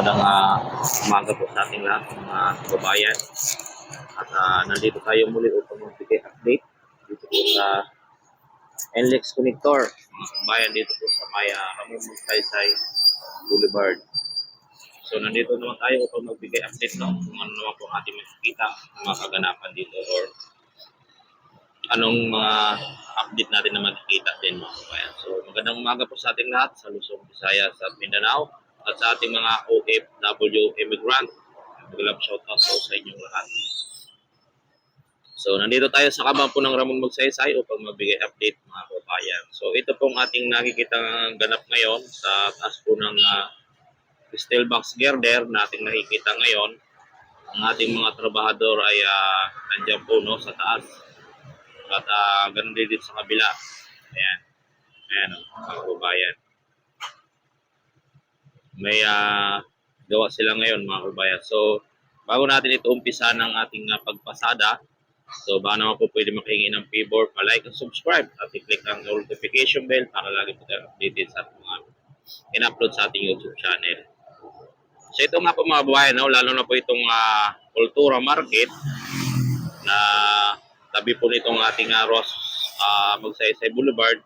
magandang umaga po sa ating lahat mga kababayan. At nandito tayo muli upang magbigay update dito po sa NLEX Connector mga kababayan dito po sa may Ramon Magsaysay Boulevard. So nandito naman tayo upang magbigay update kung ano naman po ating makikita mga kaganapan dito or anong mga update natin na makikita din mga kababayan. So magandang umaga po sa ating lahat sa Luzon, Visayas at Mindanao at sa ating mga OFW immigrant. Mag-love shoutout po sa inyong lahat. So nandito tayo sa kabang po ng Ramon Magsaysay upang magbigay update mga kababayan. So ito pong ating nakikita ganap ngayon sa taas po ng steel box girder na ating nakikita ngayon. Ang ating mga trabahador ay nandiyan po no, sa taas. At ganun din dito sa kabila. Ayan. Ayan mga kababayan. May gawa sila ngayon mga kababayan. So bago natin ito umpisa ng ating pagpasada, so baka naman po pwede makahingi ng favor, pa-like and subscribe at i-click ang notification bell para lagi po tayo updated sa mga in-upload sa ating YouTube channel. So ito nga po mga kababayan, no? Lalo na po itong Kultura Market na tabi po nitong ating Magsaysay Boulevard.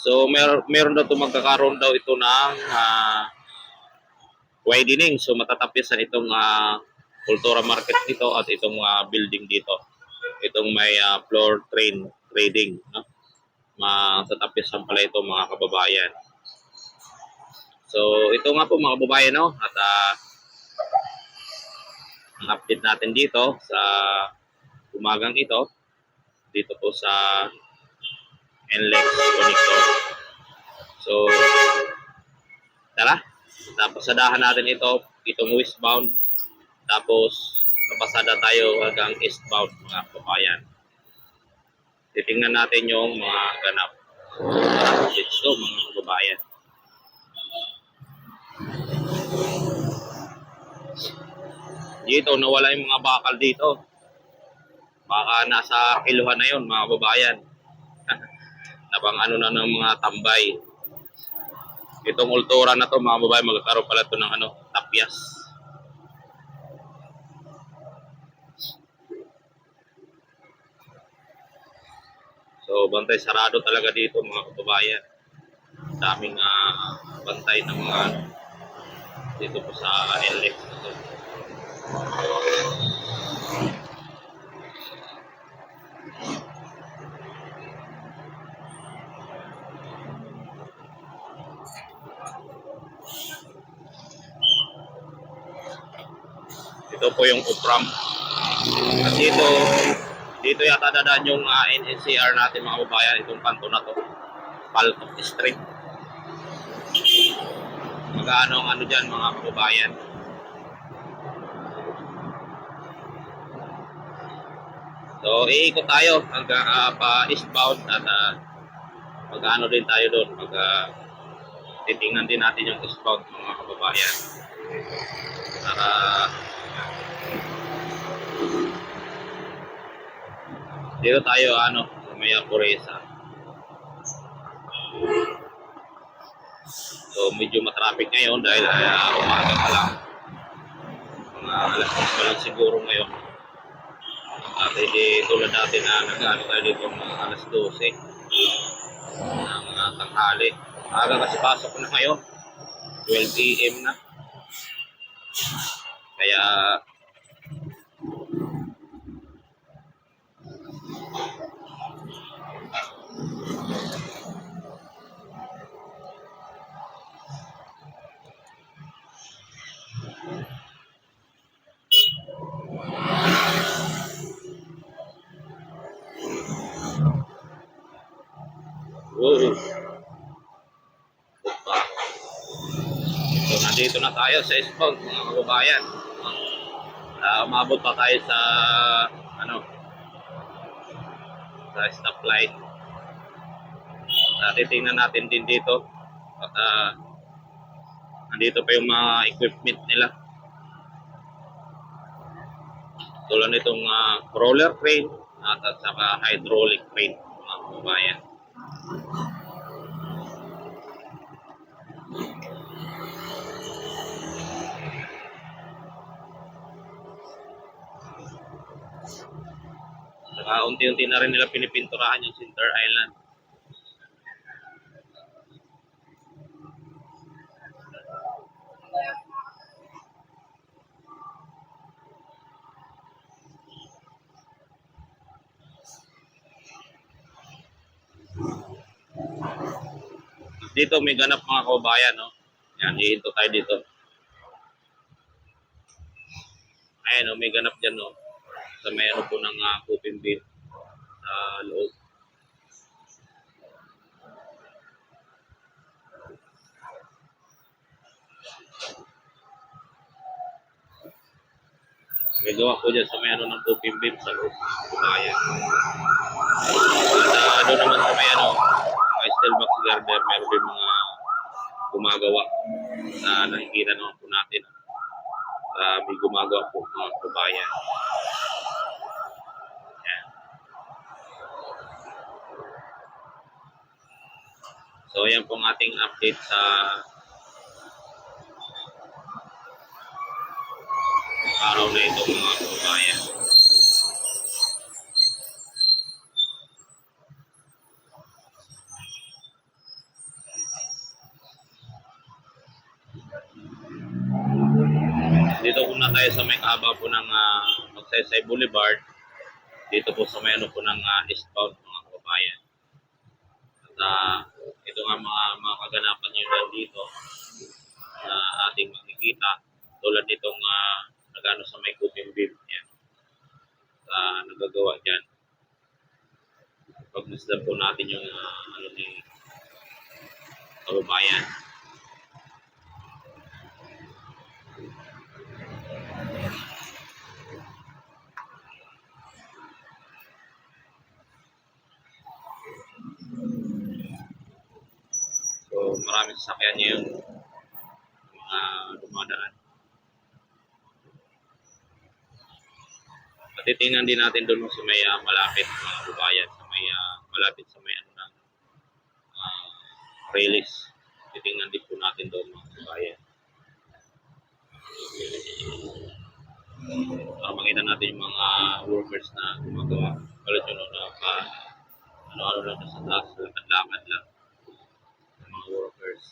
So meron daw ito magkakaroon daw ito ng widening. So matatapisan itong Kultura Market dito at itong building dito. Itong may floor trading, no? Matatapisan pala ito mga kababayan. So ito nga po mga kababayan, no? At ang update natin dito sa umagang ito dito po sa NLEX Connector. So tara, napasadahan natin itong westbound, tapos napasada tayo hanggang eastbound mga kababayan. Titingnan natin yung mga ganap dito mga kababayan. Dito nawala yung mga bakal dito. Baka nasa kiluhan na yun mga kababayan. Nabang ano na ng mga tambay. Itong Kultura na to mga kababayan, magkakaroon pala ito ng tapyas. So bantay sarado talaga dito mga kababayan. Daming bantay ng mga dito po sa NLEX na to. Ito po yung upram. At dito yata dadaan yung NCR natin mga kababayan, itong kanto na to. Paltok Street. Magkano ang dyan mga kababayan. So iikot tayo hanggang pa eastbound at magkano din tayo doon. Titingnan din natin yung eastbound mga kababayan. Para dito tayo may Pureza. So medyo matraffic ngayon dahil umaga pa lang. Mga alas 6 pa lang siguro ngayon. At hindi tulad natin na nag-ano tayo dito mga alas 12 ng tanghali. Aga kasi pasok na ngayon. 12 AM na. Kaya so nandito na tayo sa eastbound mga kababayan. Umabot pa tayo sa sa stoplight. Titingnan natin din dito at nandito pa yung mga equipment nila tulad nitong roller crane at saka hydraulic crane mga kababayan. Unti-unti na rin nila pinipinturahan yung Center Island. Dito may ganap mga kabayan, no? Yan, ihinto tayo dito. Ayan, no, may ganap dyan, no? Sa may ano po ng Coping Bean sa loob. May gawa po dyan sa may ano ng Coping Bean sa loob ng kabayan. At doon naman sa may ano, mga Stillbox Garden, meron din mga gumagawa na nakikita naman po natin. May gumagawa po mga kabayan. Yan. So yan po ang ating update sa araw na ito mga kabayan. Dito po na tayo sa may kaba po ng Magsaysay Boulevard. Dito po sa may ano po ng eastbound mga kabayan. At ito nga mga kaganapan nyo dito na ating makikita. Tulad nitong nagano sa may Coping Bean. Yan. Nagagawa dyan. Pagmasdan po natin yung ano ni kababayan. So maraming sasakyan niya yung mga dumadaan. Patitingnan din natin doon sa may malapit mga kabayan, sa may malapit sa may ano ng release. Titingnan din po natin doon mga kabayan. Para makita natin yung mga workers na gumagawa. Kalit yun na ano-ano lang sa taas, lakad-lakad lang. Mga workers.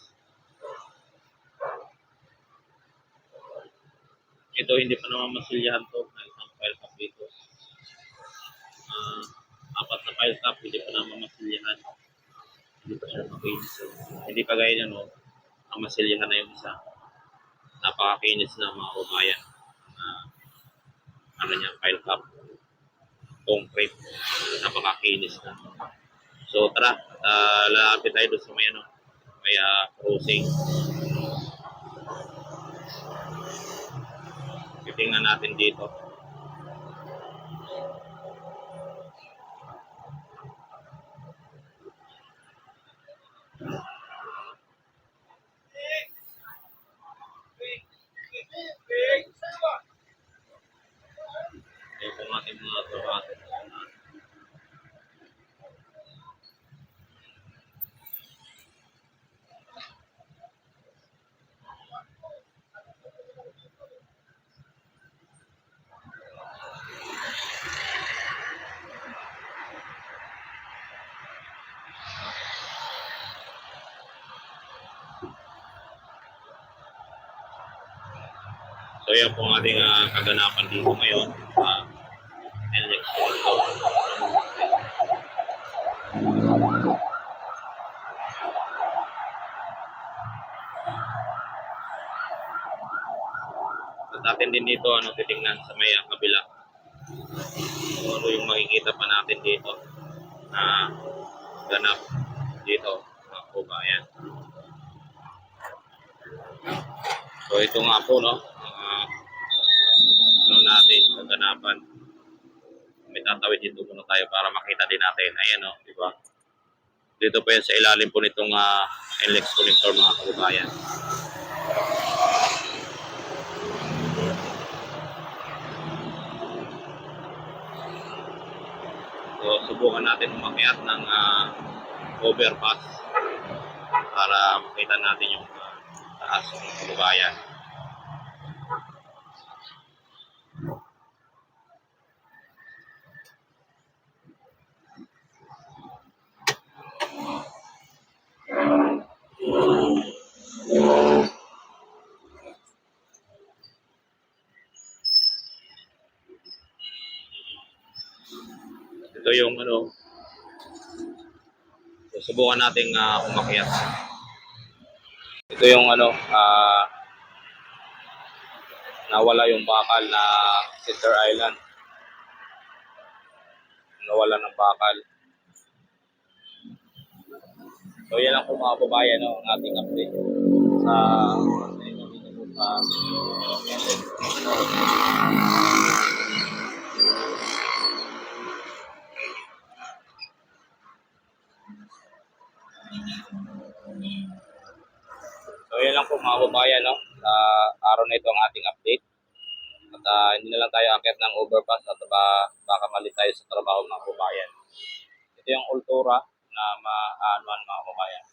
Ito hindi pa naman masilyahan to na isang file cap dito. Apat na file cap, hindi pa naman masilyahan. Hindi pa siya makinis. Hindi pa gaya niya, no? Ang masilyahan na yung isa. Napakakinis na mga kabayan. Ano niya, file cap. Concrete. Napakakinis na. So tara, lalapit tayo doon sa may ano, may crossing. Titingnan natin dito. Ito po natin mga trabaho. So yan po ang ating kaganapan dito ngayon. NLEX Connector. At natin din dito titingnan sa may kabila. So, ano yung makikita pa natin dito na ganap dito mga kabayan. So ito nga po natin kaganapan. May tatawid dito muna tayo para makita din natin. Ayan di ba? Dito po yan sa ilalim po nitong NLEX Connector mga kababayan. So subukan natin umakyat ng overpass para makita natin yung taas ng kababayan. Ito yung ano, susubukan nating umakyat. Ito yung ano, nawala yung bakal na Sister Island. Nawala ng bakal. So yan lang po mga kababayan, no, ang ating update sa So yan lang po mga kababayan, no, sa araw na ito ang ating update. At hindi na lang tayo akit ng overpass at baka mali tayo sa trabaho mga kababayan. Ito yung ultura na maanuan mga kababayan.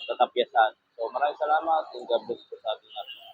Matatapyasan. So maraming salamat and God bless po sa ating lahat.